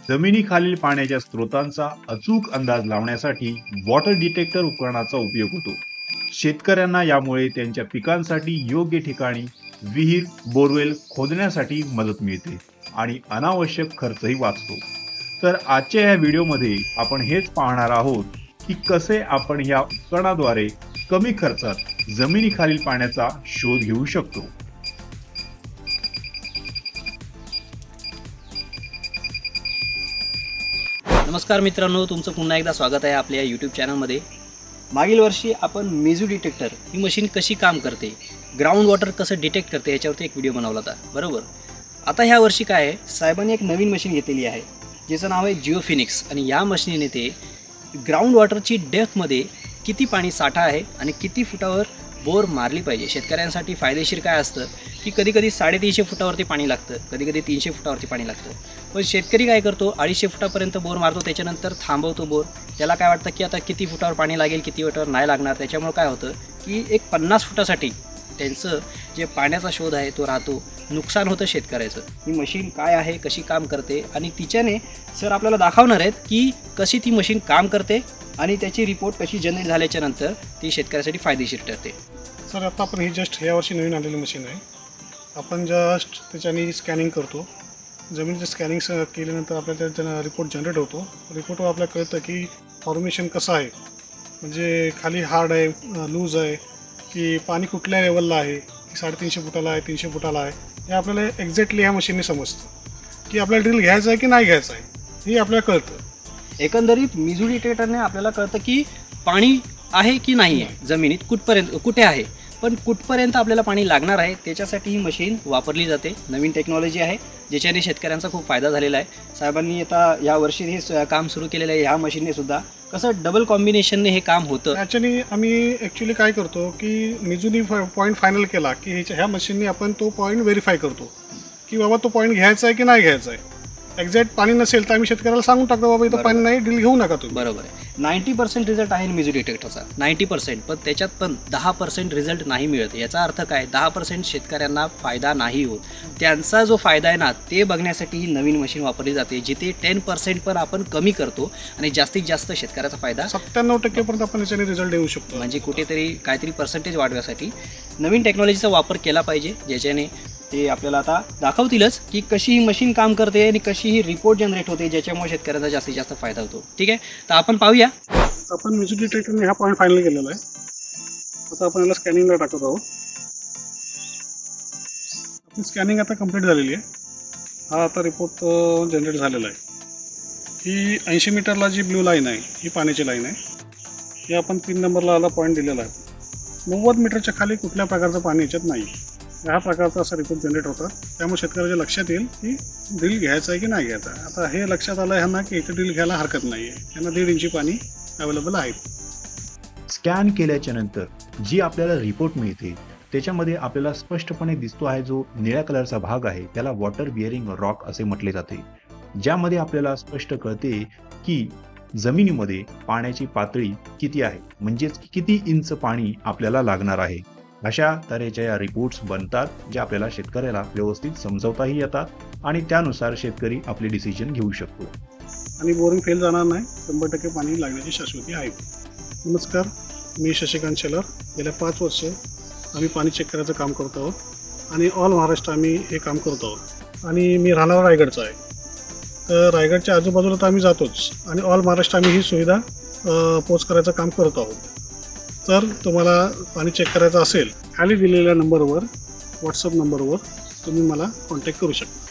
जमिनीखालील पाण्याच्या स्रोतांचा अचूक अंदाज लावण्यासाठी वॉटर डिटेक्टर उपकरणाचा उपयोग होतो। शेतकऱ्यांना यामुळे त्यांच्या पिकांसाठी योग्य ठिकाणी विहीर, बोरवेल खोदण्यासाठी मदत मिळते आणि अनावश्यक खर्चही वाचतो। तर आजच्या या व्हिडिओमध्ये आपण हेच पाहणार आहोत की कसे आपण या उपकरणाद्वारे कमी खर्चात जमिनीखालील पाण्याचा शोध घेऊ शकतो। नमस्कार मित्रांनो, तुमचं पुन्हा एकदा स्वागत आहे आपल्या यूट्यूब चॅनलमध्ये। मागील वर्षी आपण मेजू डिटेक्टर ही मशीन कशी काम करते, ग्राउंड वॉटर कसं डिटेक्ट करते याच्यावरती एक व्हिडिओ बनवला होता, बरोबर। आता ह्या वर्षी काय आहे, साहेबांनी एक नवीन मशीन घेतलेली आहे जिचं नाव आहे जिओफिनिक्स आणि या मशीनीने ते ग्राउंड वॉटरची डेप्थमध्ये किती पाणी साठा आहे आणि किती फुटावर बोर मारली पाहिजे। शेतकऱ्यांसाठी फायदेशीर काय असतं की कधीकधी 350 फुटावरती पाणी लागतं, कधीकधी 300 फुटावरती पाणी लागतं, पण शेतकरी काय करतो 250 फुटापर्यंत बोर मारतो, त्याच्यानंतर थांबवतो बोर। त्याला काय वाटतं की आता किती फुटावर पाणी लागेल, किती फुटावर नाही लागणार, त्याच्यामुळे काय होतं की एक 50 फुटासाठी त्यांचं जे पाण्याचा शोध आहे तो राहतो, नुकसान होतं शेतकऱ्याचं। ही मशीन काय आहे, कशी काम करते आणि तिच्याने सर आपल्याला दाखवणार आहेत की कशी ती मशीन काम करते आणि त्याची रिपोर्ट कशी जनरेट झाल्याच्यानंतर ती शेतकऱ्यासाठी फायदेशीर ठरते। सर आता आपण ही जस्ट या वर्षी नवीन आलेली मशीन आहे। आपण जस्ट त्याच्याने स्कॅनिंग करतो, जमिनीचं स्कॅनिंग केल्यानंतर आपल्याला त्याचा रिपोर्ट जनरेट होतो। रिपोर्टवर आपल्याला कळतं की फॉर्मेशन कसं आहे, म्हणजे खाली हार्ड आहे, लूज आहे, की पाणी कुठल्या लेवलला आहे, की 350 फुटाला आहे, 300 फुटाला आहे, हे आपल्याला एक्झॅक्टली ह्या मशीनने समजतं की आपल्याला ड्रिल घ्यायचं आहे की नाही घ्यायचं आहे हे आपल्याला कळतं। एकंदरीत मेजू डिटेक्टरने आपल्याला कळतं की पाणी आहे की नाही आहे, जमिनीत कुठे आहे, पण कुठपर्यंत आपल्याला पाणी लागणार आहे त्याच्यासाठी ही मशीन वापरली जाते। नवीन टेक्नॉलॉजी आहे ज्याच्याने शेतकऱ्यांचा खूप फायदा झालेला आहे। साहेबांनी आता या वर्षी हे काम सुरू केलेलं आहे। ह्या मशीनने सुद्धा कसं डबल कॉम्बिनेशनने हे काम होतं। ॲक्च्युली आम्ही ॲक्च्युली काय करतो की मेजूनी पॉईंट फायनल केला की ह्या मशीनने आपण तो पॉईंट व्हेरीफाय करतो की बाबा तो पॉईंट घ्यायचा आहे की नाही घ्यायचा आहे। एक्झॅक्ट पाणी नसेल तर आम्ही शेतकऱ्याला सांगून टाकतो बाबा इथं पाणी नाही, ड्रिल घेऊ नका तुम्ही। बरोबर आहे। 90% रिझल्ट आहे मेजू डिटेक्टरचा, 90%, पण त्याच्यात पण 10% रिझल्ट नाही मिळत। याचा अर्थ काय, 10% शेतकऱ्यांना फायदा नाही होत। त्यांचा जो फायदा आहे ना ते बघण्यासाठी ही नवीन मशीन वापरली जाते, जिथे 10% पण आपण कमी करतो आणि जास्तीत जास्त शेतकऱ्याचा फायदा 97% आपण याच्याने रिझल्ट देऊ शकतो। म्हणजे कुठेतरी काहीतरी पर्सेंटेज वाढवण्यासाठी नवीन टेक्नॉलॉजीचा वापर केला पाहिजे, ज्याच्याने ते आपल्याला आता दाखवतीलच की कशी ही मशीन काम करते आणि कशी ही रिपोर्ट जनरेट होते, ज्याच्यामुळे शेतकऱ्याचा जास्तीत जास्त फायदा होतो। ठीक आहे, तर आपण पाहूया। आपण मेजू डिटेक्टरने हा पॉईंट फायनल केलेला आहे। आता आपण याला स्कॅनिंगला टाकत आहोत। आपली स्कॅनिंग आता कंप्लीट झालेली आहे। हा आता रिपोर्ट जनरेट झालेला आहे। ही 80 मीटरला जी ब्लू लाईन आहे ही पाण्याची लाईन आहे। ही आपण 3 नंबरला आला पॉईंट दिलेला आहे। 90 मीटरच्या खाली कुठल्या प्रकारचं पाणी याच्यात नाही। ह्या प्रकारचा असा रिपोर्ट जनरेट होतात, त्यामुळे शेतकऱ्याच्या लक्षात येईल की ड्रिल घ्यायचं आहे की नाही घ्यायचं आहे। आता हे लक्षात आलं ह्यांना की इथे ड्रिल घ्यायला हरकत नाही आहे, यांना 1.5 इंची पाणी अवेलेबल आहे। स्कॅन केल्याच्या नंतर जी आपल्याला रिपोर्ट मिळते त्याच्यामध्ये आपल्याला स्पष्टपणे दिसतो आहे, जो निळ्या कलरचा भाग आहे त्याला वॉटर बिअरिंग रॉक असे म्हटले जाते, ज्यामध्ये आपल्याला स्पष्ट कळते की जमिनीमध्ये पाण्याची पातळी किती आहे, म्हणजेच किती इंच पाणी आपल्याला लागणार आहे। अशा तऱ्हेच्या या रिपोर्ट्स बनतात, ज्या आपल्याला शेतकऱ्याला व्यवस्थित समजवताही येतात आणि त्यानुसार शेतकरी आपले डिसिजन घेऊ शकतो आणि बोरिंग फेल जाणार नाही, 100% पाणी लागण्याची शाश्वती आहे। नमस्कार, मी शशिकांत शेलार। गेल्या 5 वर्ष आम्ही पाणी चेक करायचं काम करतो आहोत आणि ऑल महाराष्ट्र आम्ही हे काम करतो आहोत आणि मी राहणार रायगडचा आहे। तर रायगडच्या आजूबाजूला तर आम्ही जातोच आणि ऑल महाराष्ट्र आम्ही ही सुविधा पोच करायचं काम करत आहोत। तर तुम्हाला पाणी चेक करायचं असेल, खाली दिलेल्या नंबरवर, व्हॉट्सअप नंबरवर तुम्ही मला कॉन्टॅक्ट करू शकता।